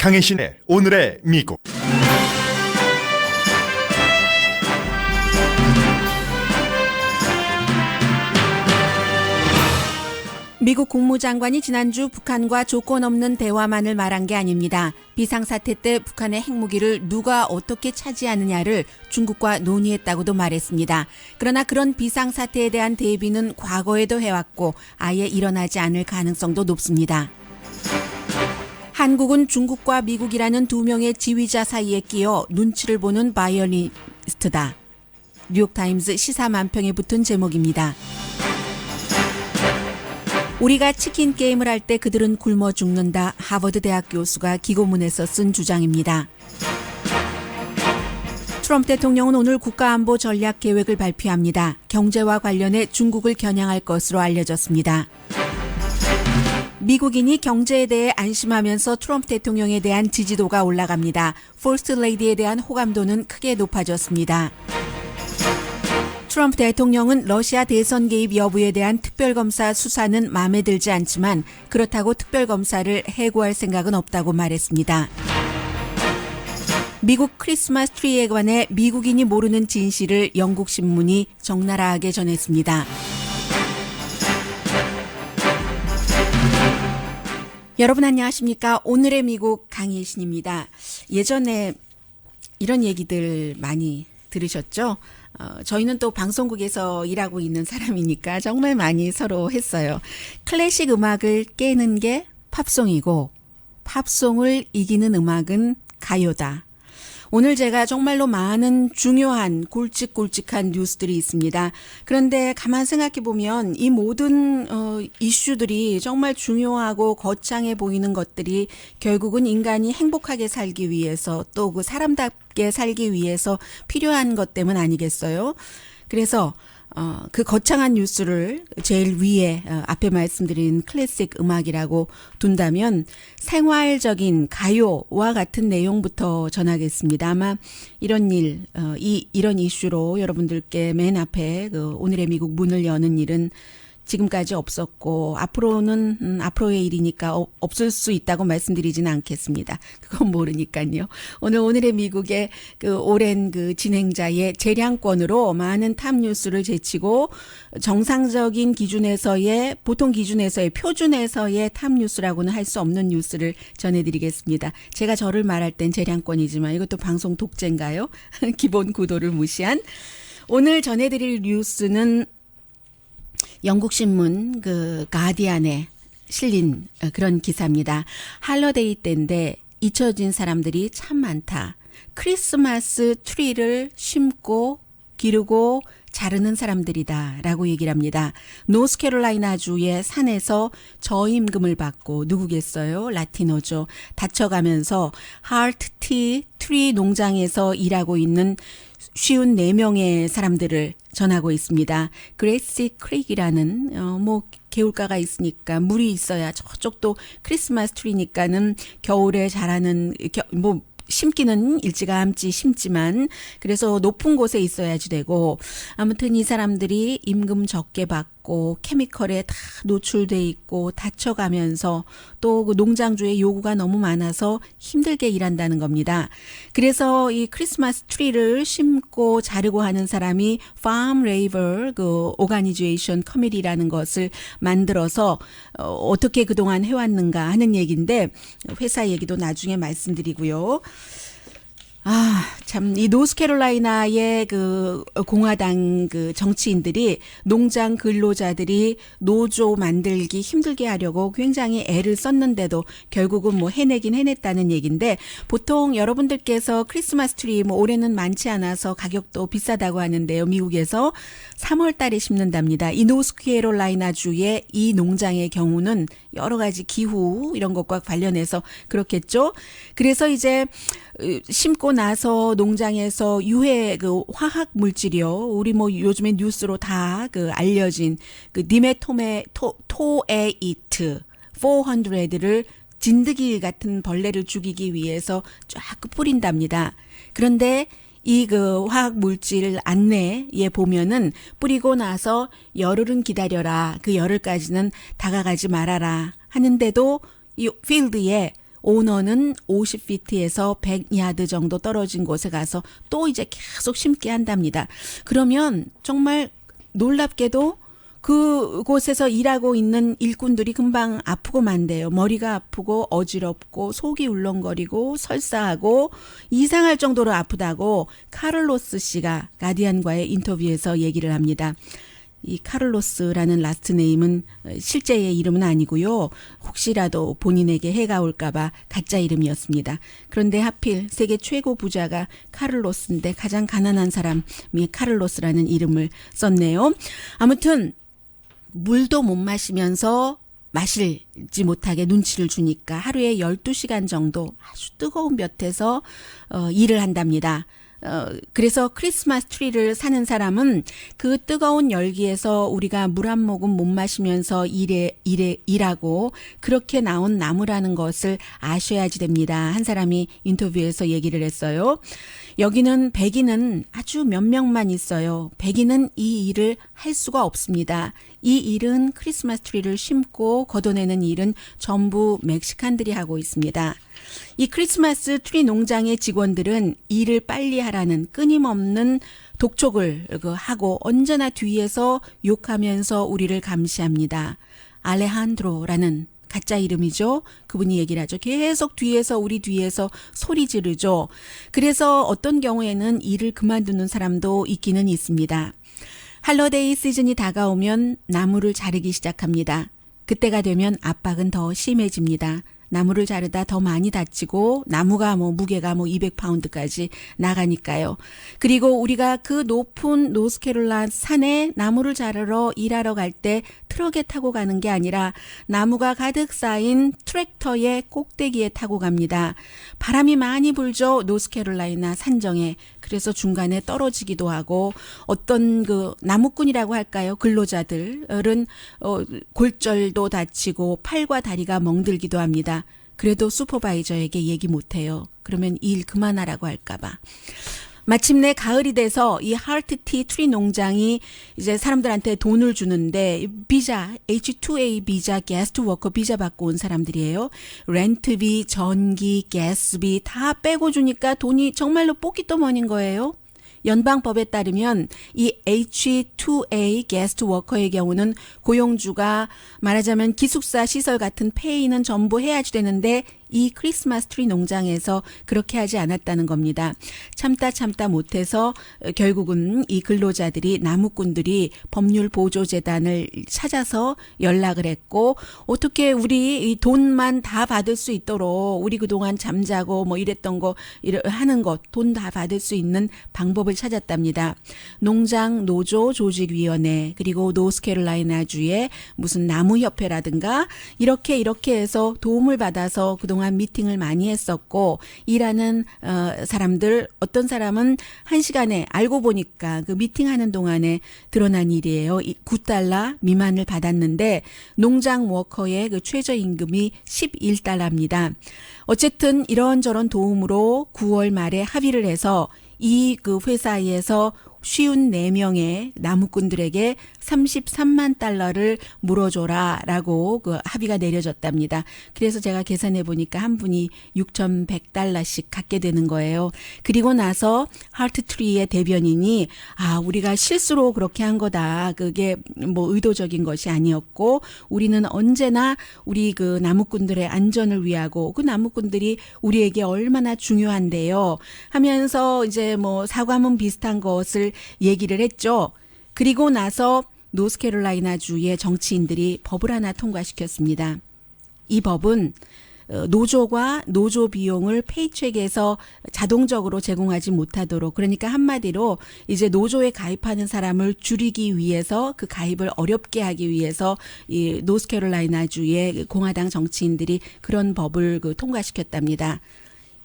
강혜신의 오늘의 미국. 미국 국무장관이 지난주 북한과 조건 없는 대화만을 말한 게 아닙니다. 비상사태 때 북한의 핵무기를 누가 어떻게 차지하느냐를 중국과 논의했다고도 말했습니다. 그러나 그런 비상사태에 대한 대비는 과거에도 해왔고 아예 일어나지 않을 가능성도 높습니다. 한국은 중국과 미국이라는 두 명의 지휘자 사이에 끼어 눈치를 보는 바이올리니스트다. 뉴욕타임스 시사 만평에 붙은 제목입니다. 우리가 치킨 게임을 할 때 그들은 굶어 죽는다. 하버드 대학 교수가 기고문에서 쓴 주장입니다. 트럼프 대통령은 오늘 국가안보 전략 계획을 발표합니다. 경제와 관련해 중국을 겨냥할 것으로 알려졌습니다. 미국인이 경제에 대해 안심하면서 트럼프 대통령에 대한 지지도가 올라갑니다. 퍼스트 레이디에 대한 호감도는 크게 높아졌습니다. 트럼프 대통령은 러시아 대선 개입 여부에 대한 특별검사 수사는 마음에 들지 않지만 그렇다고 특별검사를 해고할 생각은 없다고 말했습니다. 미국 크리스마스 트리에 관해 미국인이 모르는 진실을 영국 신문이 적나라하게 전했습니다. 여러분 안녕하십니까? 오늘의 미국 강혜신입니다. 예전에 이런 얘기들 많이 들으셨죠? 저희는 또 방송국에서 일하고 있는 사람이니까 정말 많이 서로 했어요. 클래식 음악을 깨는 게 팝송이고 팝송을 이기는 음악은 가요다. 오늘 제가 정말로 많은 중요한 굵직굵직한 뉴스들이 있습니다. 그런데 가만 생각해 보면 이 모든 이슈들이 정말 중요하고 거창해 보이는 것들이 결국은 인간이 행복하게 살기 위해서 또 그 사람답게 살기 위해서 필요한 것 때문 아니겠어요? 그래서 그 거창한 뉴스를 제일 위에 앞에 말씀드린 클래식 음악이라고 둔다면 생활적인 가요와 같은 내용부터 전하겠습니다. 아마 이런 이런 이슈로 여러분들께 맨 앞에 그 오늘의 미국 문을 여는 일은 지금까지 없었고 앞으로는 앞으로의 일이니까 없을 수 있다고 말씀드리지는 않겠습니다. 그건 모르니까요. 오늘의 미국의 그 오랜 그 진행자의 재량권으로 많은 탑 뉴스를 제치고 정상적인 기준에서의 보통 기준에서의 표준에서의 탑 뉴스라고는 할 수 없는 뉴스를 전해드리겠습니다. 제가 저를 말할 땐 재량권이지만 이것도 방송 독재인가요? 기본 구도를 무시한 오늘 전해드릴 뉴스는 영국 신문 그 가디안에 실린 그런 기사입니다. 할러데이 때인데 잊혀진 사람들이 참 많다. 크리스마스 트리를 심고 기르고 자르는 사람들이다 라고 얘기를 합니다. 노스캐롤라이나주의 산에서 저임금을 받고 누구겠어요? 라티노죠. 다쳐가면서 하트티 트리 농장에서 일하고 있는 54명의 사람들을 전하고 있습니다. 그레이시 크릭이라는 개울가가 있으니까 물이 있어야 저쪽도 크리스마스 트리니까는 겨울에 자라는 심기는 일찌감치 심지만 그래서 높은 곳에 있어야지 되고 아무튼 이 사람들이 임금 적게 받고 케미컬에 다 노출돼 있고 다쳐가면서 또 그 농장주의 요구가 너무 많아서 힘들게 일한다는 겁니다. 그래서 이 크리스마스 트리를 심고 자르고 하는 사람이 Farm Labor 그 Organization Committee라는 것을 만들어서 어떻게 그동안 해왔는가 하는 얘기인데 회사 얘기도 나중에 말씀드리고요. 참, 이 노스캐롤라이나의 그 공화당 그 정치인들이 농장 근로자들이 노조 만들기 힘들게 하려고 굉장히 애를 썼는데도 결국은 해내긴 해냈다는 얘기인데 보통 여러분들께서 크리스마스 트리 올해는 많지 않아서 가격도 비싸다고 하는데요. 미국에서 3월 달에 심는답니다. 이 노스캐롤라이나주의 이 농장의 경우는 여러 가지 기후 이런 것과 관련해서 그렇겠죠. 그래서 이제 심고 나서 농장에서 유해 그 화학 물질이요. 우리 요즘에 뉴스로 다 그 알려진 그 디메토에이트 400를 진드기 같은 벌레를 죽이기 위해서 쫙 뿌린답니다. 그런데 이 그 화학 물질 안내에 보면은 뿌리고 나서 열흘은 기다려라. 그 열흘까지는 다가가지 말아라. 하는데도 이 필드에 오너는 50피트에서 100야드 정도 떨어진 곳에 가서 또 이제 계속 심게 한답니다. 그러면 정말 놀랍게도 그곳에서 일하고 있는 일꾼들이 금방 아프고 만대요. 머리가 아프고 어지럽고 속이 울렁거리고 설사하고 이상할 정도로 아프다고 카를로스 씨가 가디언과의 인터뷰에서 얘기를 합니다. 이 카를로스라는 라스트 네임은 실제의 이름은 아니고요. 혹시라도 본인에게 해가 올까봐 가짜 이름이었습니다. 그런데 하필 세계 최고 부자가 카를로스인데 가장 가난한 사람이 카를로스라는 이름을 썼네요. 아무튼 물도 못 마시면서 마실지 못하게 눈치를 주니까 하루에 12시간 정도 아주 뜨거운 볕에서 일을 한답니다. 그래서 크리스마스 트리를 사는 사람은 그 뜨거운 열기에서 우리가 물 한 모금 못 마시면서 일하고 그렇게 나온 나무라는 것을 아셔야지 됩니다. 한 사람이 인터뷰에서 얘기를 했어요. 여기는 백인은 아주 몇 명만 있어요. 백인은 이 일을 할 수가 없습니다. 이 일은 크리스마스 트리를 심고 걷어내는 일은 전부 멕시칸들이 하고 있습니다. 이 크리스마스 트리 농장의 직원들은 일을 빨리 하라는 끊임없는 독촉을 하고 언제나 뒤에서 욕하면서 우리를 감시합니다. 알레한드로라는 가짜 이름이죠. 그분이 얘기를 하죠. 계속 뒤에서 우리 뒤에서 소리 지르죠. 그래서 어떤 경우에는 일을 그만두는 사람도 있기는 있습니다. 할러데이 시즌이 다가오면 나무를 자르기 시작합니다. 그때가 되면 압박은 더 심해집니다. 나무를 자르다 더 많이 다치고 나무가 무게가 200파운드까지 나가니까요. 그리고 우리가 그 높은 노스캐롤라이나 산에 나무를 자르러 일하러 갈 때 트럭에 타고 가는 게 아니라 나무가 가득 쌓인 트랙터의 꼭대기에 타고 갑니다. 바람이 많이 불죠. 노스캐롤라이나 산정에. 그래서 중간에 떨어지기도 하고 어떤 그 나무꾼이라고 할까요? 근로자들은 골절도 다치고 팔과 다리가 멍들기도 합니다. 그래도 슈퍼바이저에게 얘기 못해요. 그러면 일 그만하라고 할까봐. 마침내 가을이 돼서 이 하트티 트리 농장이 이제 사람들한테 돈을 주는데 비자, H2A 비자, 게스트 워커 비자 받고 온 사람들이에요. 렌트비, 전기, 가스비 다 빼고 주니까 돈이 정말로 뽀깃도먼인 거예요. 연방법에 따르면 이 H2A 게스트 워커의 경우는 고용주가 말하자면 기숙사 시설 같은 페이는 전부 해야지 되는데 이 크리스마스 트리 농장에서 그렇게 하지 않았다는 겁니다. 참다 못해서 결국은 이 근로자들이 나무꾼들이 법률 보조재단을 찾아서 연락을 했고 어떻게 우리 이 돈만 다 받을 수 있도록 우리 그동안 잠자고 이랬던 거 하는 것 돈 다 받을 수 있는 방법을 찾았답니다. 농장 노조 조직위원회 그리고 노스캐롤라이나주의 무슨 나무협회라든가 이렇게 해서 도움을 받아서 그동안 미팅을 많이 했었고 일하는 사람들 어떤 사람은 1시간에 알고 보니까 그 미팅하는 동안에 드러난 일이에요. $9 미만을 받았는데 농장 워커의 그 최저임금이 $11입니다. 어쨌든 이런저런 도움으로 9월 말에 합의를 해서 이 그 회사에서 54명의 나무꾼들에게 $33만 물어줘라라고 그 합의가 내려졌답니다. 그래서 제가 계산해 보니까 한 분이 $6,100씩 갖게 되는 거예요. 그리고 나서 하트트리의 대변인이 우리가 실수로 그렇게 한 거다. 그게 의도적인 것이 아니었고 우리는 언제나 우리 그 나무꾼들의 안전을 위하고 그 나무꾼들이 우리에게 얼마나 중요한데요. 하면서 이제 사과문 비슷한 것을 얘기를 했죠. 그리고 나서 노스캐롤라이나주의 정치인들이 법을 하나 통과시켰습니다. 이 법은 노조가 노조 비용을 페이첵에서 자동적으로 제공하지 못하도록 그러니까 한마디로 이제 노조에 가입하는 사람을 줄이기 위해서 그 가입을 어렵게 하기 위해서 이 노스캐롤라이나주의 공화당 정치인들이 그런 법을 통과시켰답니다.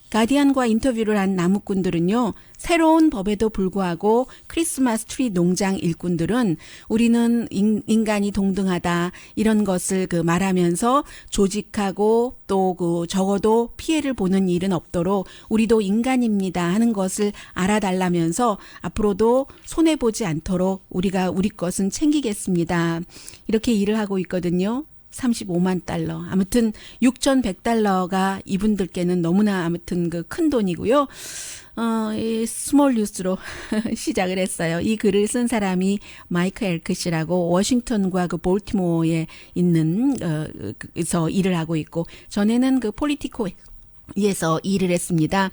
가디언과 인터뷰를 한 나무꾼들은요. 새로운 법에도 불구하고 크리스마스 트리 농장 일꾼들은 우리는 인간이 동등하다 이런 것을 말하면서 조직하고 또 적어도 피해를 보는 일은 없도록 우리도 인간입니다 하는 것을 알아달라면서 앞으로도 손해보지 않도록 우리가 우리 것은 챙기겠습니다. 이렇게 일을 하고 있거든요. 35만 달러. 아무튼 6,100달러가 이분들께는 너무나 아무튼 그 큰 돈이고요. 이 스몰 뉴스로 시작을 했어요. 이 글을 쓴 사람이 마이크 엘크시라고 워싱턴과 그 볼티모어에 있는 그래서 일을 하고 있고 전에는 그 폴리티코에서 일을 했습니다.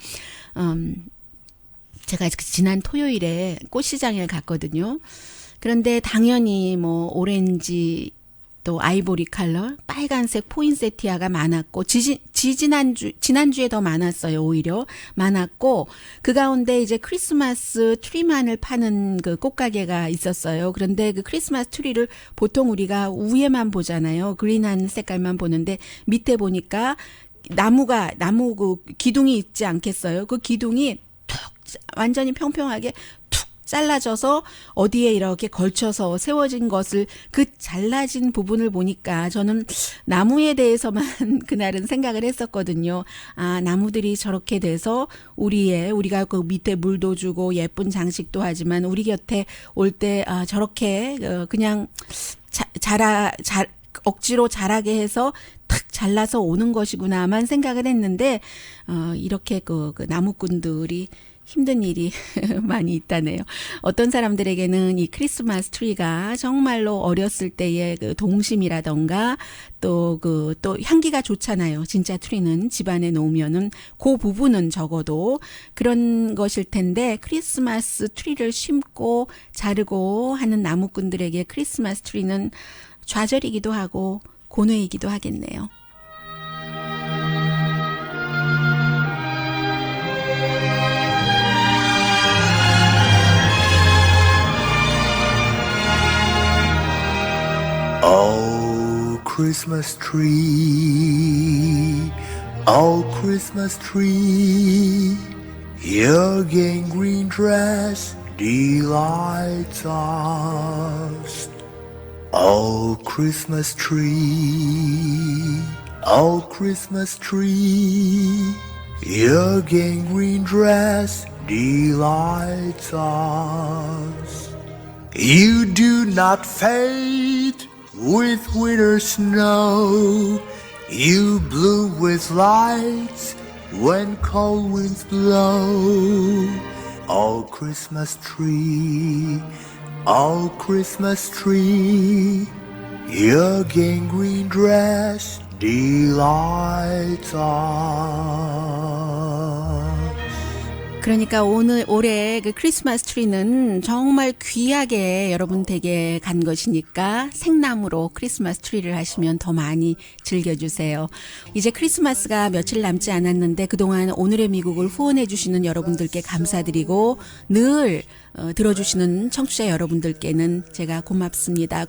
제가 지난 토요일에 꽃시장에 갔거든요. 그런데 당연히 뭐 오렌지 또 아이보리 컬러, 빨간색 포인세티아가 많았고 지난주에 더 많았어요. 오히려 많았고 그 가운데 이제 크리스마스 트리만을 파는 그 꽃가게가 있었어요. 그런데 그 크리스마스 트리를 보통 우리가 위에만 보잖아요. 그린한 색깔만 보는데 밑에 보니까 나무 그 기둥이 있지 않겠어요? 그 기둥이 툭 완전히 평평하게 툭 잘라져서 어디에 이렇게 걸쳐서 세워진 것을 그 잘라진 부분을 보니까 저는 나무에 대해서만 그날은 생각을 했었거든요. 아, 나무들이 저렇게 돼서 우리가 그 밑에 물도 주고 예쁜 장식도 하지만 우리 곁에 올 때 저렇게 그냥 억지로 자라게 해서 탁 잘라서 오는 것이구나만 생각을 했는데 이렇게 그 나무꾼들이 힘든 일이 많이 있다네요. 어떤 사람들에게는 이 크리스마스 트리가 정말로 어렸을 때의 그 동심이라던가 또 향기가 좋잖아요. 진짜 트리는 집안에 놓으면은 그 부분은 적어도 그런 것일 텐데 크리스마스 트리를 심고 자르고 하는 나무꾼들에게 크리스마스 트리는 좌절이기도 하고 고뇌이기도 하겠네요. Oh, Christmas tree, oh, Christmas tree, your gangrene dress delights us. Oh, Christmas tree, oh, Christmas tree, your gangrene dress delights us. You do not fade with winter snow, you bloom with lights when cold winds blow. Oh, Christmas tree, oh, Christmas tree, your gangrene dress delights us. 그러니까 올해 그 크리스마스 트리는 정말 귀하게 여러분 댁에 간 것이니까 생나무로 크리스마스 트리를 하시면 더 많이 즐겨주세요. 이제 크리스마스가 며칠 남지 않았는데 그동안 오늘의 미국을 후원해 주시는 여러분들께 감사드리고 늘 들어주시는 청취자 여러분들께는 제가 고맙습니다.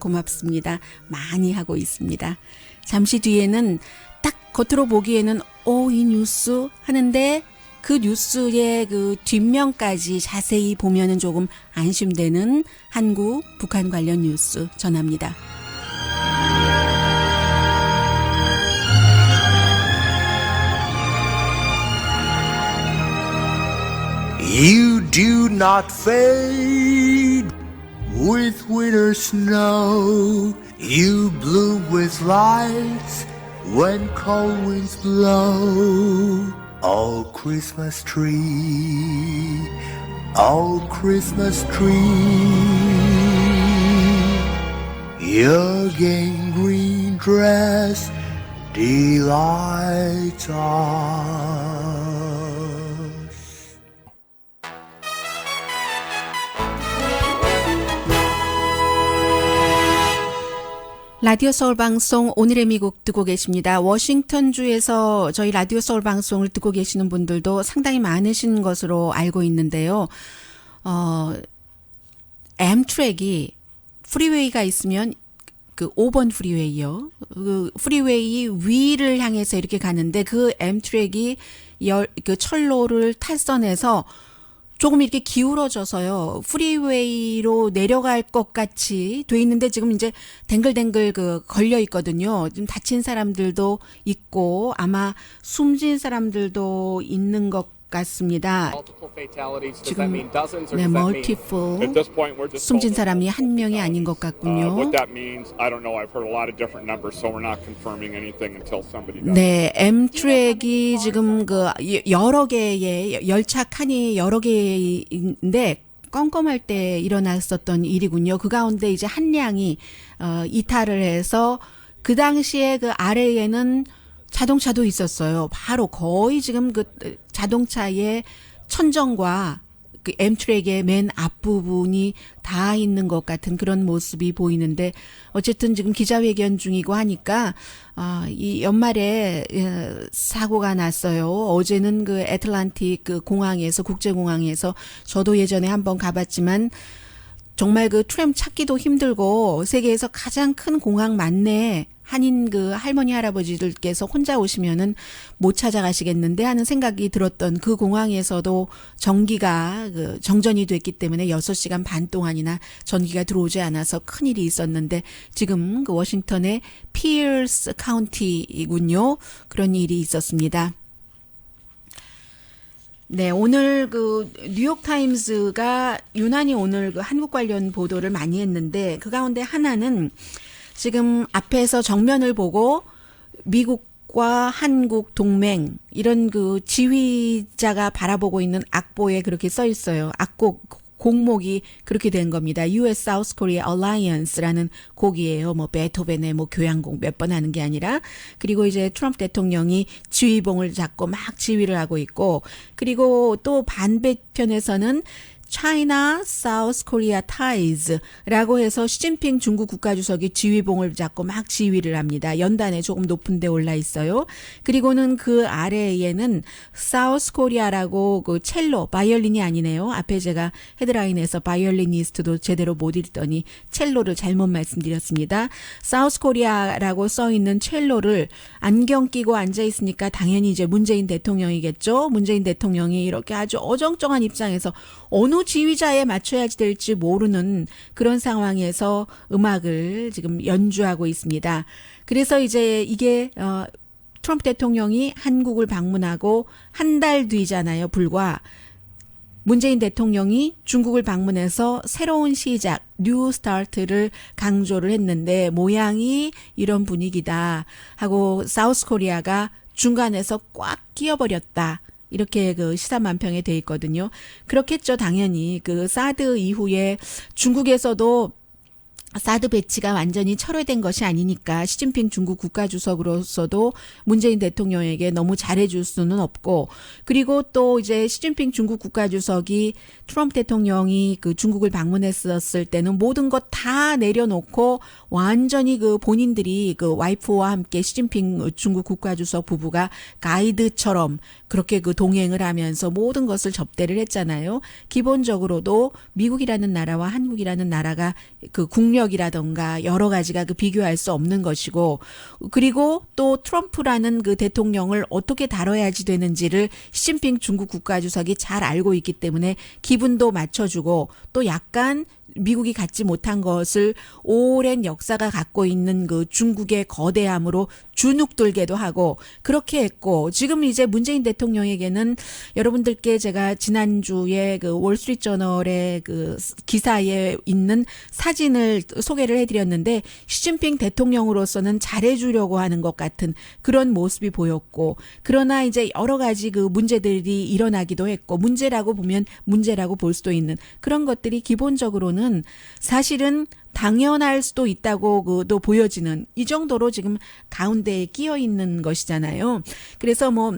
많이 하고 있습니다. 잠시 뒤에는 딱 겉으로 보기에는 이 뉴스 하는데 그 뉴스의 그 뒷면까지 자세히 보면은 조금 안심되는 한국, 북한 관련 뉴스 전합니다. You do not fade with winter snow. You bloom with lights when cold winds blow. Oh, Christmas tree, oh, Christmas tree, your gangrene dress delights us. 라디오 서울 방송 오늘의 미국 듣고 계십니다. 워싱턴주에서 저희 라디오 서울 방송을 듣고 계시는 분들도 상당히 많으신 것으로 알고 있는데요. 엠트랙이 프리웨이가 있으면 그 5번 프리웨이요. 그 프리웨이 위를 향해서 이렇게 가는데 그 엠트랙이 그 철로를 탈선해서 조금 이렇게 기울어져서요. 프리웨이로 내려갈 것 같이 돼 있는데 지금 이제 댕글댕글 걸려 있거든요. 좀 다친 사람들도 있고 아마 숨진 사람들도 있는 것 같습니다. Multiple fatalities. Does 지금 that mean dozens or 네, does that mean multiple At this point, we're just 숨진 told 사람이 한 명이 아닌 것 같군요. What that means, I don't know. I've heard a lot of different numbers, so we're not confirming anything until somebody does. 네, M트랙이 지금 그 여러 개의 열차 칸이 여러 개인데 껌껌할 때 일어났었던 일이군요. 그 가운데 이제 한 량이 이탈을 해서 그 당시에 그 아래에는 자동차도 있었어요. 바로 거의 지금 그 자동차의 천정과 그 M트랙의 맨 앞부분이 다 있는 것 같은 그런 모습이 보이는데 어쨌든 지금 기자회견 중이고 하니까 이 연말에 사고가 났어요. 어제는 그 애틀란틱 그 공항에서 국제공항에서 저도 예전에 한번 가봤지만 정말 그 트램 찾기도 힘들고 세계에서 가장 큰 공항 맞네. 한인 그 할머니 할아버지들께서 혼자 오시면은 못 찾아가시겠는데 하는 생각이 들었던 그 공항에서도 전기가 그 정전이 됐기 때문에 6시간 반 동안이나 전기가 들어오지 않아서 큰일이 있었는데 지금 그 워싱턴의 피어스 카운티이군요. 그런 일이 있었습니다. 네, 오늘 그 뉴욕 타임스가 유난히 오늘 그 한국 관련 보도를 많이 했는데 그 가운데 하나는 지금 앞에서 정면을 보고 미국과 한국 동맹 이런 그 지휘자가 바라보고 있는 악보에 그렇게 써 있어요. 악곡 곡목이 그렇게 된 겁니다. U.S. South Korea Alliance라는 곡이에요. 뭐 베토벤의 뭐 교향곡 몇 번 하는 게 아니라 그리고 이제 트럼프 대통령이 지휘봉을 잡고 막 지휘를 하고 있고 그리고 또 반대편에서는 China South Korea Ties라고 해서 시진핑 중국 국가주석이 지휘봉을 잡고 막 지휘를 합니다. 연단에 조금 높은 데 올라 있어요. 그리고는 그 아래에는 South Korea라고 그 첼로, 바이올린이 아니네요. 앞에 제가 헤드라인에서 바이올리니스트도 제대로 못 읽더니 첼로를 잘못 말씀드렸습니다. South Korea라고 써 있는 첼로를 안경 끼고 앉아 있으니까 당연히 이제 문재인 대통령이겠죠. 문재인 대통령이 이렇게 아주 어정쩡한 입장에서 어느 지휘자에 맞춰야 될지 모르는 그런 상황에서 음악을 지금 연주하고 있습니다. 그래서 이제 이게 트럼프 대통령이 한국을 방문하고 한 달 뒤잖아요. 불과 문재인 대통령이 중국을 방문해서 새로운 시작, 뉴 스타트를 강조를 했는데 모양이 이런 분위기다 하고 사우스 코리아가 중간에서 꽉 끼어버렸다. 이렇게 그 시사만평에 돼 있거든요. 그렇겠죠. 당연히 그 사드 이후에 중국에서도 사드 배치가 완전히 철회된 것이 아니니까 시진핑 중국 국가주석으로서도 문재인 대통령에게 너무 잘해줄 수는 없고 그리고 또 이제 시진핑 중국 국가주석이 트럼프 대통령이 그 중국을 방문했었을 때는 모든 것 다 내려놓고 완전히 그 본인들이 그 와이프와 함께 시진핑 중국 국가주석 부부가 가이드처럼 그렇게 그 동행을 하면서 모든 것을 접대를 했잖아요. 기본적으로도 미국이라는 나라와 한국이라는 나라가 그 국력이라던가 여러 가지가 그 비교할 수 없는 것이고 그리고 또 트럼프라는 그 대통령을 어떻게 다뤄야지 되는지를 시진핑 중국 국가주석이 잘 알고 있기 때문에 기분도 맞춰주고 또 약간 미국이 갖지 못한 것을 오랜 역사가 갖고 있는 그 중국의 거대함으로 주눅들게도 하고 그렇게 했고 지금 이제 문재인 대통령에게는 여러분들께 제가 지난주에 그 월스트리트저널의 그 기사에 있는 사진을 소개를 해드렸는데 시진핑 대통령으로서는 잘해주려고 하는 것 같은 그런 모습이 보였고 그러나 이제 여러 가지 그 문제들이 일어나기도 했고 문제라고 보면 문제라고 볼 수도 있는 그런 것들이 기본적으로는 사실은 당연할 수도 있다고 또 보여지는 이 정도로 지금 가운데에 끼어 있는 것이잖아요. 그래서 뭐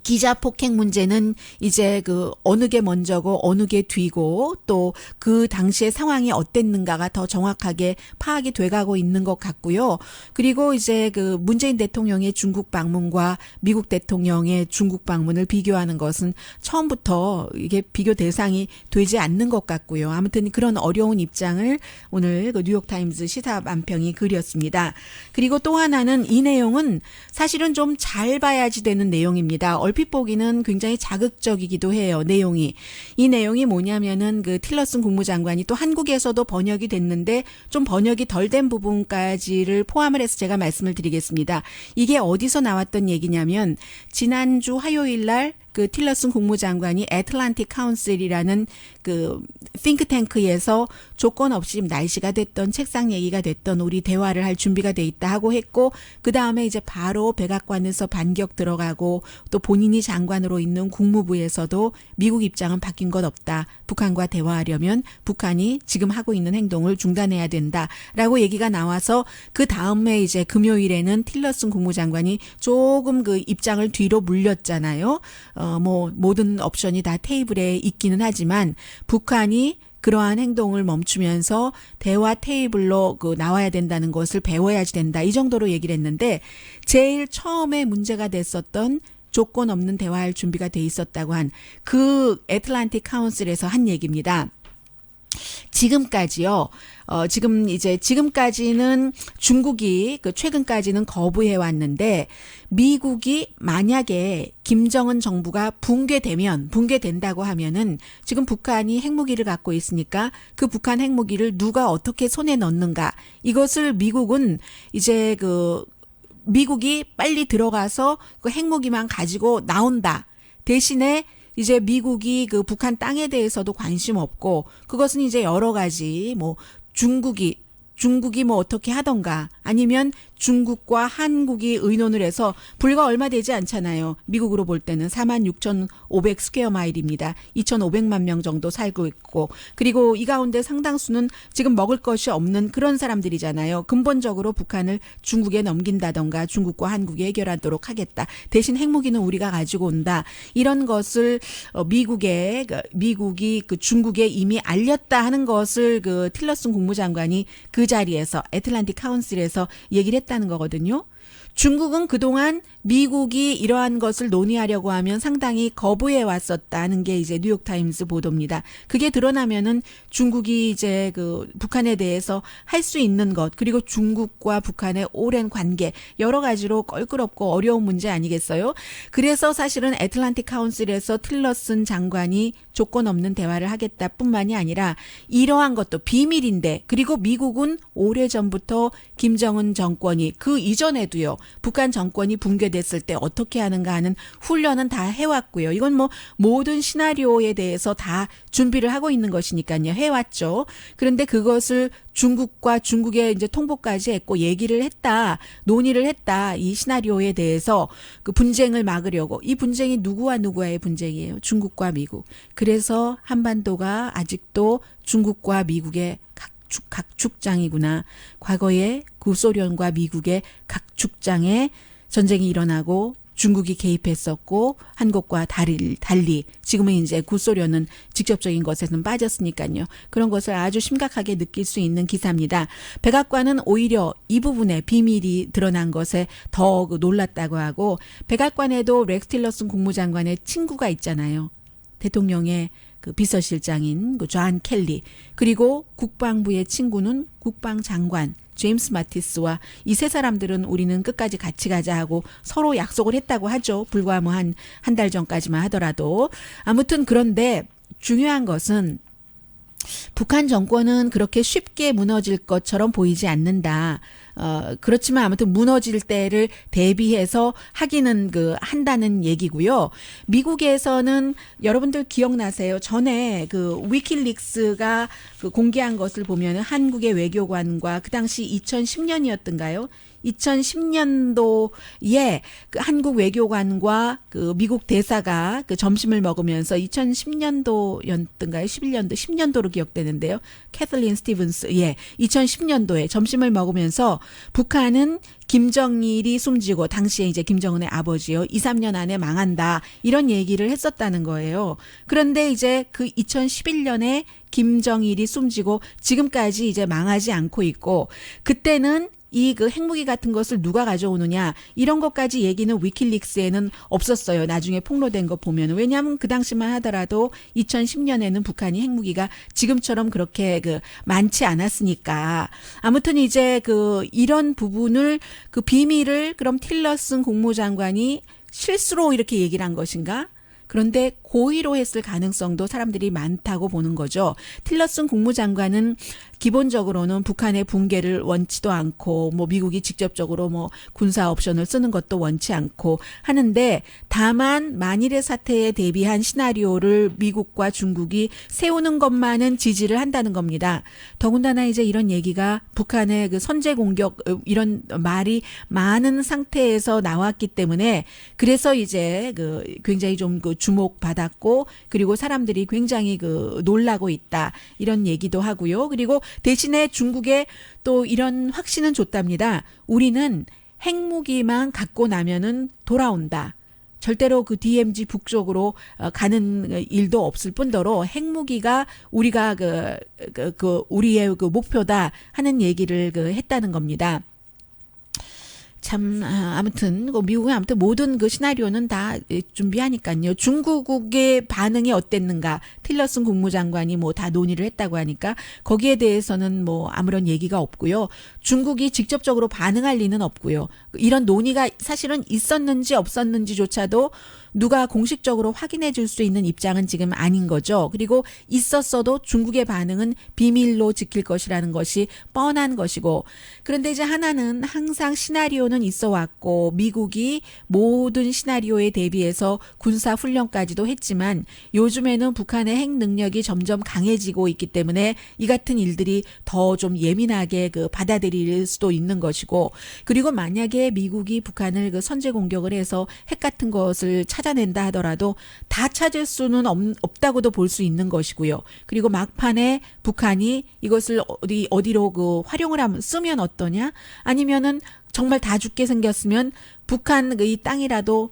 기자 폭행 문제는 이제 그 어느 게 먼저고 어느 게 뒤고 또 그 당시의 상황이 어땠는가가 더 정확하게 파악이 돼가고 있는 것 같고요. 그리고 이제 그 문재인 대통령의 중국 방문과 미국 대통령의 중국 방문을 비교하는 것은 처음부터 이게 비교 대상이 되지 않는 것 같고요. 아무튼 그런 어려운 입장을 오늘 그 뉴욕타임스 시사만평이 그렸습니다. 그리고 또 하나는 이 내용은 사실은 좀 잘 봐야지 되는 내용입니다. 얼핏 보기는 굉장히 자극적이기도 해요. 내용이. 이 내용이 뭐냐면은 그 틸러슨 국무장관이 또 한국에서도 번역이 됐는데 좀 번역이 덜 된 부분까지를 포함을 해서 제가 말씀을 드리겠습니다. 이게 어디서 나왔던 얘기냐면 지난주 화요일 날 그 틸러슨 국무장관이 애틀란틱 카운슬이라는 그 띵크탱크에서 조건 없이 날씨가 됐던 책상 얘기가 됐던 우리 대화를 할 준비가 돼 있다 하고 했고 그 다음에 이제 바로 백악관에서 반격 들어가고 또 본인이 장관으로 있는 국무부에서도 미국 입장은 바뀐 것 없다. 북한과 대화하려면 북한이 지금 하고 있는 행동을 중단해야 된다라고 얘기가 나와서 그 다음에 이제 금요일에는 틸러슨 국무장관이 조금 그 입장을 뒤로 물렸잖아요. 뭐 모든 옵션이 다 테이블에 있기는 하지만 북한이 그러한 행동을 멈추면서 대화 테이블로 그 나와야 된다는 것을 배워야지 된다. 이 정도로 얘기를 했는데 제일 처음에 문제가 됐었던 조건 없는 대화할 준비가 돼 있었다고 한 그 애틀란틱 카운슬에서 한 얘기입니다. 지금까지요. 지금까지는 중국이 그 최근까지는 거부해 왔는데 미국이 만약에 김정은 정부가 붕괴된다고 하면은 지금 북한이 핵무기를 갖고 있으니까 그 북한 핵무기를 누가 어떻게 손에 넣는가 이것을 미국은 이제 미국이 빨리 들어가서 그 핵무기만 가지고 나온다. 대신에 이제 미국이 그 북한 땅에 대해서도 관심 없고 그것은 이제 여러 가지 뭐 중국이 뭐 어떻게 하던가 아니면 중국과 한국이 의논을 해서 불과 얼마 되지 않잖아요. 미국으로 볼 때는 46,500 스퀘어 마일입니다. 2,500만 명 정도 살고 있고 그리고 이 가운데 상당수는 지금 먹을 것이 없는 그런 사람들이잖아요. 근본적으로 북한을 중국에 넘긴다던가 중국과 한국이 해결하도록 하겠다. 대신 핵무기는 우리가 가지고 온다. 이런 것을 미국이 그 중국에 이미 알렸다 하는 것을 그 틸러슨 국무장관이 그 자리에서 애틀란틱 카운슬에서 얘기를 했다는 거거든요. 중국은 그동안 미국이 이러한 것을 논의하려고 하면 상당히 거부해 왔었다는 게 이제 뉴욕타임스 보도입니다. 그게 드러나면은 중국이 이제 그 북한에 대해서 할 수 있는 것 그리고 중국과 북한의 오랜 관계 여러 가지로 껄끄럽고 어려운 문제 아니겠어요? 그래서 사실은 애틀란틱 카운슬에서 틸러슨 장관이 조건 없는 대화를 하겠다 뿐만이 아니라 이러한 것도 비밀인데 그리고 미국은 오래전부터 김정은 정권이 그 이전에도요. 북한 정권이 붕괴됐을 때 어떻게 하는가 하는 훈련은 다 해왔고요. 이건 뭐 모든 시나리오에 대해서 다 준비를 하고 있는 것이니까요. 해왔죠. 그런데 그것을 중국과 중국의 이제 통보까지 했고 얘기를 했다. 논의를 했다. 이 시나리오에 대해서 그 분쟁을 막으려고. 이 분쟁이 누구와 누구와의 분쟁이에요. 중국과 미국. 그래서 한반도가 아직도 중국과 미국의 각축장이구나. 과거에 구소련과 미국의 각축장에 전쟁이 일어나고 중국이 개입했었고 한국과 달리 지금은 이제 구소련은 직접적인 것에는 빠졌으니까요. 그런 것을 아주 심각하게 느낄 수 있는 기사입니다. 백악관은 오히려 이 부분에 비밀이 드러난 것에 더 놀랐다고 하고 백악관에도 렉스 틸러슨 국무장관의 친구가 있잖아요. 대통령의 그 비서실장인 그 존 켈리 그리고 국방부의 친구는 국방장관 제임스 마티스와 이 세 사람들은 우리는 끝까지 같이 가자 하고 서로 약속을 했다고 하죠. 불과 뭐 한 달 전까지만 하더라도. 아무튼 그런데 중요한 것은 북한 정권은 그렇게 쉽게 무너질 것처럼 보이지 않는다. 그렇지만 아무튼 무너질 때를 대비해서 하기는 한다는 얘기고요. 미국에서는 여러분들 기억나세요? 전에 그 위키릭스가 공개한 것을 보면 한국의 외교관과 그 당시 2010년이었던가요? 2010년도에 그 한국 외교관과 그 미국 대사가 그 점심을 먹으면서 2010년도였던가요? 11년도, 10년도로 기억되는데요. 캐슬린 스티븐스, 2010년도에 점심을 먹으면서 북한은 김정일이 숨지고 당시에 이제 김정은의 아버지요. 2, 3년 안에 망한다. 이런 얘기를 했었다는 거예요. 그런데 이제 그 2011년에 김정일이 숨지고 지금까지 이제 망하지 않고 있고 그때는 이 핵무기 같은 것을 누가 가져오느냐 이런 것까지 얘기는 위키릭스에는 없었어요. 나중에 폭로된 거 보면. 왜냐하면 그 당시만 하더라도 2010년에는 북한이 핵무기가 지금처럼 그렇게 많지 않았으니까. 아무튼 이제 이런 부분을 비밀을 그럼 틸러슨 국무장관이 실수로 이렇게 얘기를 한 것인가? 그런데 고의로 했을 가능성도 사람들이 많다고 보는 거죠. 틸러슨 국무장관은 기본적으로는 북한의 붕괴를 원치도 않고 뭐 미국이 직접적으로 뭐 군사 옵션을 쓰는 것도 원치 않고 하는데 다만 만일의 사태에 대비한 시나리오를 미국과 중국이 세우는 것만은 지지를 한다는 겁니다. 더군다나 이제 이런 얘기가 북한의 그 선제 공격 이런 말이 많은 상태에서 나왔기 때문에 그래서 이제 그 굉장히 좀 그 주목받았고 그리고 사람들이 굉장히 그 놀라고 있다 이런 얘기도 하고요. 그리고 대신에 중국에 또 이런 확신은 줬답니다. 우리는 핵무기만 갖고 나면은 돌아온다. 절대로 그 DMZ 북쪽으로 가는 일도 없을 뿐더러 핵무기가 우리가 우리의 그 목표다 하는 얘기를 했다는 겁니다. 참 아무튼 미국은 아무튼 모든 그 시나리오는 다 준비하니까요. 중국의 반응이 어땠는가? 틸러슨 국무장관이 뭐 다 논의를 했다고 하니까 거기에 대해서는 뭐 아무런 얘기가 없고요. 중국이 직접적으로 반응할 리는 없고요. 이런 논의가 사실은 있었는지 없었는지조차도 누가 공식적으로 확인해 줄 수 있는 입장은 지금 아닌 거죠. 그리고 있었어도 중국의 반응은 비밀로 지킬 것이라는 것이 뻔한 것이고 그런데 이제 하나는 항상 시나리오는 있어 왔고 미국이 모든 시나리오에 대비해서 군사 훈련까지도 했지만 요즘에는 북한의 핵 능력이 점점 강해지고 있기 때문에 이 같은 일들이 더 좀 예민하게 받아들일 수도 있는 것이고 그리고 만약에 미국이 북한을 선제 공격을 해서 핵 같은 것을 찾아낸다 하더라도 다 찾을 수는 없다고도 볼 수 있는 것이고요. 그리고 막판에 북한이 이것을 어디로 활용을 쓰면 어떠냐? 아니면은 정말 다 죽게 생겼으면 북한의 땅이라도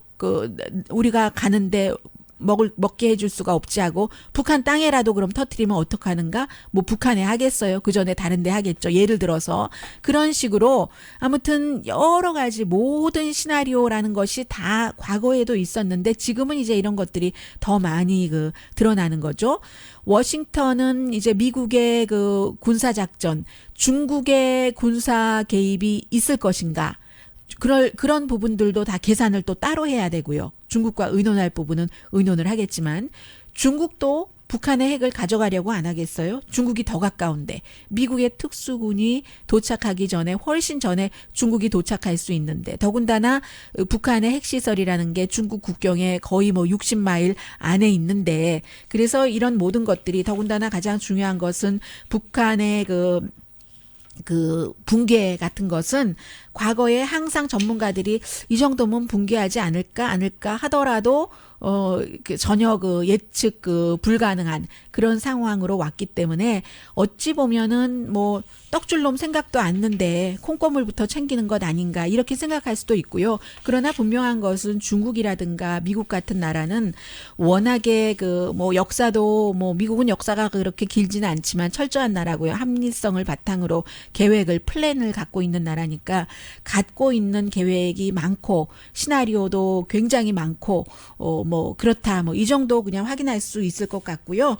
우리가 가는데 먹게 해줄 수가 없지 하고 북한 땅에라도 그럼 터뜨리면 어떡하는가? 뭐 북한에 하겠어요. 그 전에 다른 데 하겠죠. 예를 들어서 그런 식으로 아무튼 여러 가지 모든 시나리오라는 것이 다 과거에도 있었는데 지금은 이제 이런 것들이 더 많이 드러나는 거죠. 워싱턴은 이제 미국의 군사 작전, 중국의 군사 개입이 있을 것인가? 그런 부분들도 다 계산을 또 따로 해야 되고요. 중국과 의논할 부분은 의논을 하겠지만 중국도 북한의 핵을 가져가려고 안 하겠어요? 중국이 더 가까운데 미국의 특수군이 도착하기 전에 훨씬 전에 중국이 도착할 수 있는데 더군다나 북한의 핵시설이라는 게 중국 국경에 거의 60마일 안에 있는데 그래서 이런 모든 것들이 더군다나 가장 중요한 것은 북한의 붕괴 같은 것은 과거에 항상 전문가들이 이 정도면 붕괴하지 않을까 하더라도 전혀 예측 불가능한 그런 상황으로 왔기 때문에 어찌 보면은 뭐 떡줄놈 생각도 않는데 콩고물부터 챙기는 것 아닌가 이렇게 생각할 수도 있고요. 그러나 분명한 것은 중국이라든가 미국 같은 나라는 워낙에 뭐 역사도 뭐 미국은 역사가 그렇게 길지는 않지만 철저한 나라고요. 합리성을 바탕으로 계획을 플랜을 갖고 있는 나라니까 갖고 있는 계획이 많고 시나리오도 굉장히 많고 뭐 그렇다 뭐 이 정도 그냥 확인할 수 있을 것 같고요.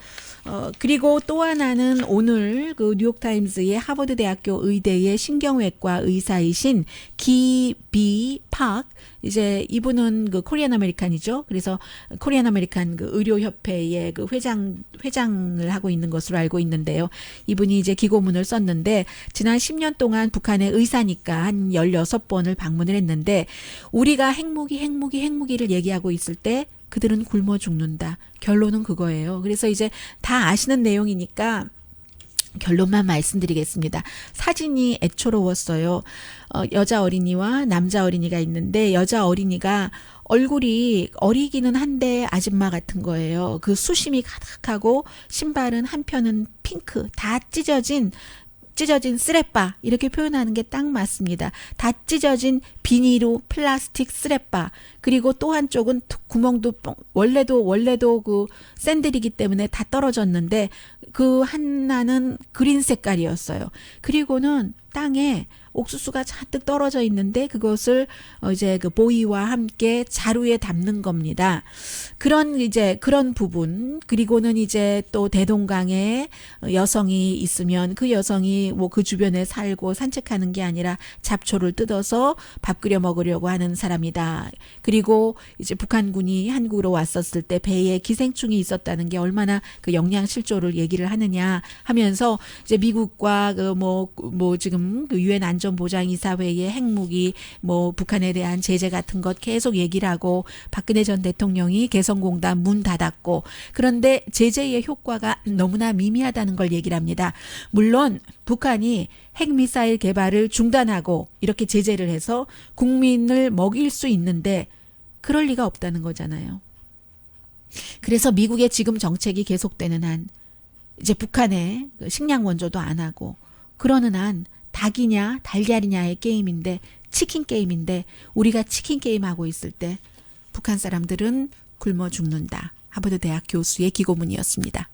그리고 또 하나는 오늘 뉴욕타임스의 하버드 대학교 의대의 신경외과 의사이신 기비 팍 이제 이분은 코리안 아메리칸이죠. 그래서 코리안 아메리칸 의료협회의 회장을 하고 있는 것으로 알고 있는데요. 이분이 이제 기고문을 썼는데 지난 10년 동안 북한의 의사니까 한 16번을 방문을 했는데 우리가 핵무기를 얘기하고 있을 때 그들은 굶어 죽는다. 결론은 그거예요. 그래서 이제 다 아시는 내용이니까 결론만 말씀드리겠습니다. 사진이 애처로웠어요. 여자 어린이와 남자 어린이가 있는데 여자 어린이가 얼굴이 어리기는 한데 아줌마 같은 거예요. 수심이 가득하고 신발은 한편은 핑크, 다 찢어진 쓰레빠 이렇게 표현하는 게 딱 맞습니다. 다 찢어진 비닐로 플라스틱 쓰레빠 그리고 또 한쪽은 구멍도 원래도 샌들이기 때문에 다 떨어졌는데 하나는 그린 색깔이었어요. 그리고는 땅에 옥수수가 잔뜩 떨어져 있는데 그것을 이제 그 보이와 함께 자루에 담는 겁니다. 그런 부분, 그리고는 이제 또 대동강에 여성이 있으면 그 여성이 뭐 그 주변에 살고 산책하는 게 아니라 잡초를 뜯어서 밥 끓여 먹으려고 하는 사람이다. 그리고 이제 북한군이 한국으로 왔었을 때 배에 기생충이 있었다는 게 얼마나 그 영양 실조를 얘기를 하느냐 하면서 이제 미국과 그 뭐 지금 그 유엔 안전보장이사회의 핵무기 뭐 북한에 대한 제재 같은 것 계속 얘기를 하고 박근혜 전 대통령이 개성공단 문 닫았고, 그런데 제재의 효과가 너무나 미미하다는 걸 얘기를 합니다. 물론 북한이 핵미사일 개발을 중단하고 이렇게 제재를 해서 국민을 먹일 수 있는데 그럴 리가 없다는 거잖아요. 그래서 미국의 지금 정책이 계속되는 한 이제 북한에 식량 원조도 안 하고 그러는 한 닭이냐 달걀이냐의 게임인데, 치킨 게임인데, 우리가 치킨 게임 하고 있을 때 북한 사람들은 굶어 죽는다. 하버드 대학 교수의 기고문이었습니다.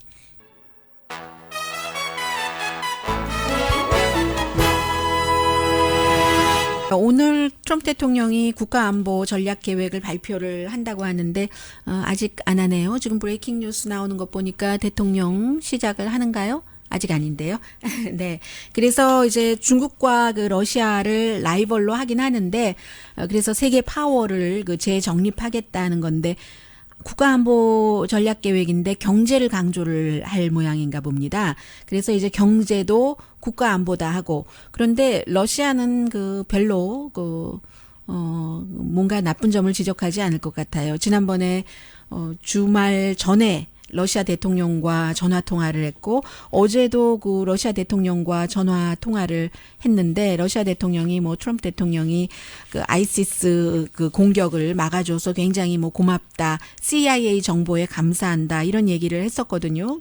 오늘 트럼프 대통령이 국가안보 전략 계획을 발표를 한다고 하는데 아직 안 하네요. 지금 브레이킹 뉴스 나오는 것 보니까 대통령 시작을 하는가요? 아직 아닌데요. 네. 그래서 이제 중국과 그 러시아를 라이벌로 하긴 하는데, 그래서 세계 파워를 그 재정립하겠다는 건데, 국가안보 전략 계획인데 경제를 강조를 할 모양인가 봅니다. 그래서 이제 경제도 국가안보다 하고, 그런데 러시아는 그 별로 뭔가 나쁜 점을 지적하지 않을 것 같아요. 지난번에 주말 전에 러시아 대통령과 전화 통화를 했고, 어제도 그 러시아 대통령과 전화 통화를 했는데, 러시아 대통령이 뭐 트럼프 대통령이 그 아이시스 그 공격을 막아줘서 굉장히 뭐 고맙다, CIA 정보에 감사한다, 이런 얘기를 했었거든요.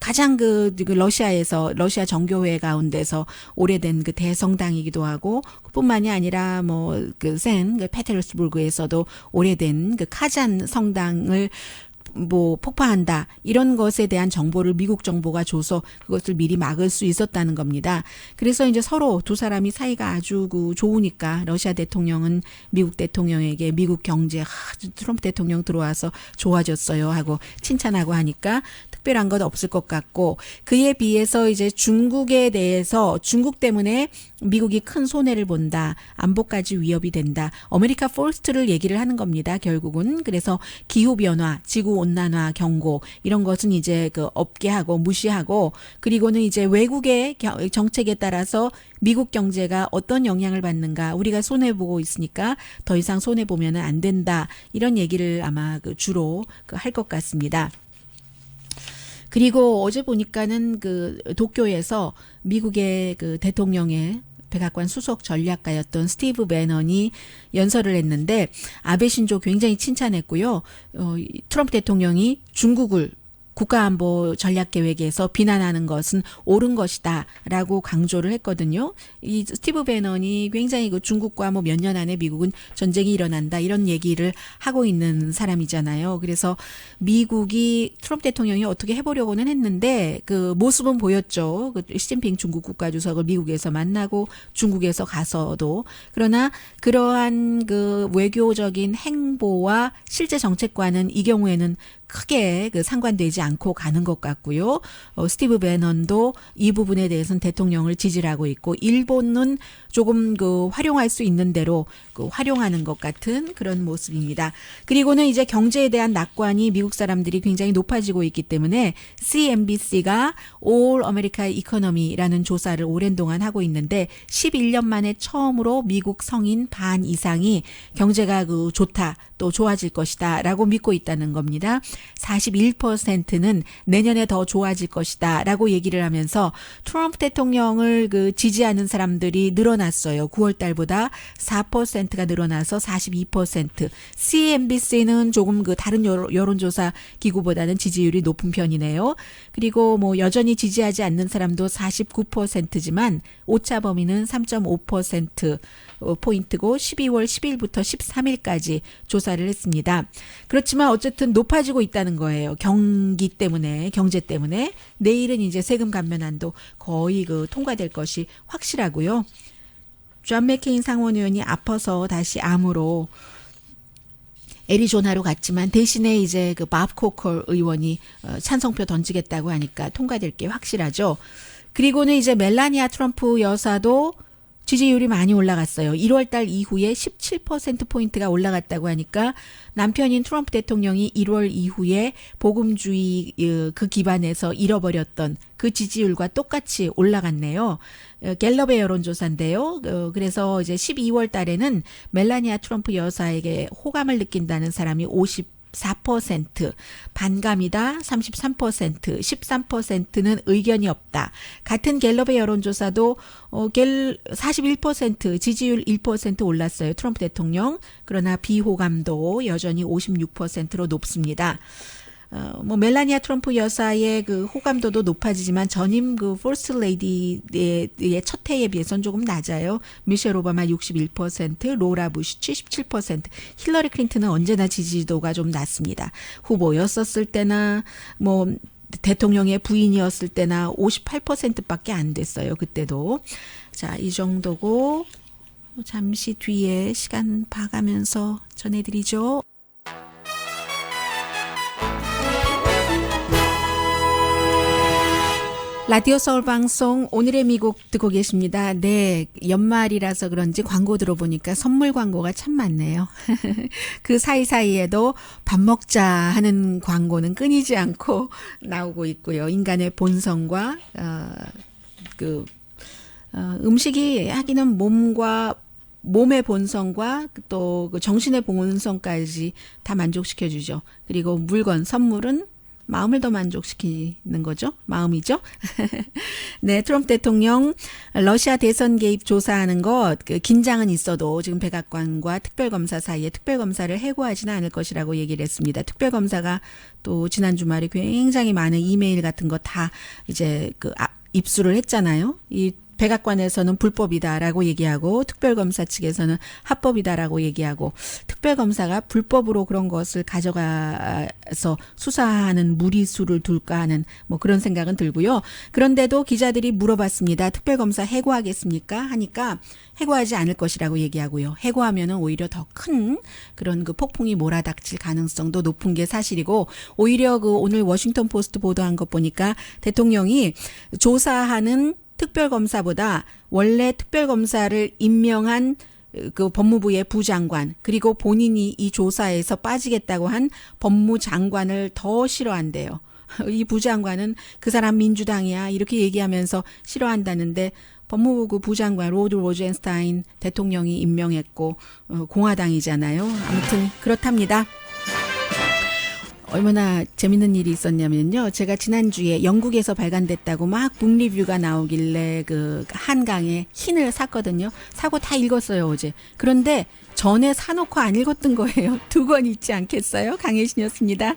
가장 러시아에서, 러시아 정교회 가운데서 오래된 그 대성당이기도 하고, 그뿐만이 아니라 페테르스부르크에서도 오래된 그 카잔 성당을 폭파한다, 이런 것에 대한 정보를 미국 정보가 줘서 그것을 미리 막을 수 있었다는 겁니다. 그래서 이제 서로 두 사람이 사이가 아주 좋으니까 러시아 대통령은 미국 대통령에게 미국 경제 트럼프 대통령 들어와서 좋아졌어요 하고 칭찬하고 하니까 특별한 것 없을 것 같고, 그에 비해서 이제 중국에 대해서 중국 때문에 미국이 큰 손해를 본다, 안보까지 위협이 된다, 아메리카 퍼스트를 얘기를 하는 겁니다. 결국은. 그래서 기후변화, 지구온난화 경고, 이런 것은 이제 없게 하고 무시하고, 그리고는 이제 외국의 정책에 따라서 미국 경제가 어떤 영향을 받는가, 우리가 손해보고 있으니까 더 이상 손해보면 안 된다, 이런 얘기를 아마 주로 할 것 같습니다. 그리고 어제 보니까는 도쿄에서 미국의 대통령의 백악관 수석 전략가였던 스티브 배넌이 연설을 했는데, 아베 신조 굉장히 칭찬했고요. 트럼프 대통령이 중국을 국가안보 전략계획에서 비난하는 것은 옳은 것이다라고 강조를 했거든요. 이 스티브 배넌이 굉장히 중국과 몇 년 안에 미국은 전쟁이 일어난다, 이런 얘기를 하고 있는 사람이잖아요. 그래서 미국이 트럼프 대통령이 어떻게 해보려고는 했는데 그 모습은 보였죠. 시진핑 중국 국가주석을 미국에서 만나고 중국에서 가서도. 그러나 그러한 외교적인 행보와 실제 정책과는 이 경우에는 크게 상관되지 않고 가는 것 같고요. 스티브 배넌도 이 부분에 대해서는 대통령을 지지를 하고 있고, 일본은 조금 활용할 수 있는 대로 활용하는 것 같은 그런 모습입니다. 그리고는 이제 경제에 대한 낙관이 미국 사람들이 굉장히 높아지고 있기 때문에 CNBC가 All America Economy라는 조사를 오랜 동안 하고 있는데, 11년 만에 처음으로 미국 성인 반 이상이 경제가 좋다, 또 좋아질 것이다 라고 믿고 있다는 겁니다. 41%는 내년에 더 좋아질 것이다 라고 얘기를 하면서 트럼프 대통령을 지지하는 사람들이 늘어났어요. 9월 달보다 4%가 늘어나서 42%. CNBC는 조금 다른 여론조사 기구보다는 지지율이 높은 편이네요. 그리고 여전히 지지하지 않는 사람도 49%지만 오차 범위는 3.5% 포인트고 12월 10일부터 13일까지 조사를 했습니다. 그렇지만 어쨌든 높아지고 있다는 거예요. 경기 때문에, 경제 때문에. 내일은 이제 세금 감면안도 거의 통과될 것이 확실하고요. 존 맥케인 상원 의원이 아파서 다시 암으로 애리조나로 갔지만 대신에 이제 그 밥 코컬 의원이 찬성표 던지겠다고 하니까 통과될 게 확실하죠. 그리고는 이제 멜라니아 트럼프 여사도 지지율이 많이 올라갔어요. 1월 달 이후에 17%포인트가 올라갔다고 하니까 남편인 트럼프 대통령이 1월 이후에 복음주의 그 기반에서 잃어버렸던 그 지지율과 똑같이 올라갔네요. 갤럽의 여론조사인데요. 그래서 이제 12월 달에는 멜라니아 트럼프 여사에게 호감을 느낀다는 사람이 54%, 반감이다 33%, 13%는 의견이 없다. 같은 갤럽의 여론조사도 41% 지지율 1% 올랐어요. 트럼프 대통령. 그러나 비호감도 여전히 56%로 높습니다. 뭐 멜라니아 트럼프 여사의 그 호감도도 높아지지만 전임 그 퍼스트 레이디의 첫 해에 비해서는 조금 낮아요. 미셸 오바마 61%, 로라 부시 77%, 힐러리 클린턴은 언제나 지지도가 좀 낮습니다. 후보였었을 때나 뭐 대통령의 부인이었을 때나 58%밖에 안 됐어요. 그때도. 자, 이 정도고 잠시 뒤에 시간 봐가면서 전해드리죠. 라디오 서울 방송 오늘의 미국 듣고 계십니다. 네, 연말이라서 그런지 광고 들어보니까 선물 광고가 참 많네요. 그 사이사이에도 밥 먹자 하는 광고는 끊이지 않고 나오고 있고요. 인간의 본성과 음식이 하기는 몸의 본성과 또 그 정신의 본성까지 다 만족시켜주죠. 그리고 물건, 선물은 마음을 더 만족시키는 거죠. 마음이죠. 네, 트럼프 대통령 러시아 대선 개입 조사하는 것 긴장은 있어도 지금 백악관과 특별검사 사이에 특별검사를 해고하지는 않을 것이라고 얘기를 했습니다. 특별검사가 또 지난 주말에 굉장히 많은 이메일 같은 거 다 이제 입수를 했잖아요. 이 백악관에서는 불법이다라고 얘기하고 특별검사 측에서는 합법이다라고 얘기하고 특별검사가 불법으로 그런 것을 가져가서 수사하는 무리수를 둘까 하는 뭐 그런 생각은 들고요. 그런데도 기자들이 물어봤습니다. 특별검사 해고하겠습니까? 하니까 해고하지 않을 것이라고 얘기하고요. 해고하면은 오히려 더 큰 그런 그 폭풍이 몰아닥칠 가능성도 높은 게 사실이고 오히려 그 오늘 워싱턴 포스트 보도한 것 보니까 대통령이 조사하는 특별검사보다 원래 특별검사를 임명한 그 법무부의 부장관 그리고 본인이 이 조사에서 빠지겠다고 한 법무장관을 더 싫어한대요. 이 부장관은 그 사람 민주당이야 이렇게 얘기하면서 싫어한다는데 법무부 부장관 로드 로젠스타인 대통령이 임명했고 공화당이잖아요. 아무튼 그렇답니다. 얼마나 재밌는 일이 있었냐면요. 제가 지난주에 영국에서 발간됐다고 막 북리뷰가 나오길래 그 한강에 흰을 샀거든요. 사고 다 읽었어요, 어제. 그런데 전에 사놓고 안 읽었던 거예요. 2권 읽지 않겠어요? 강혜신이었습니다.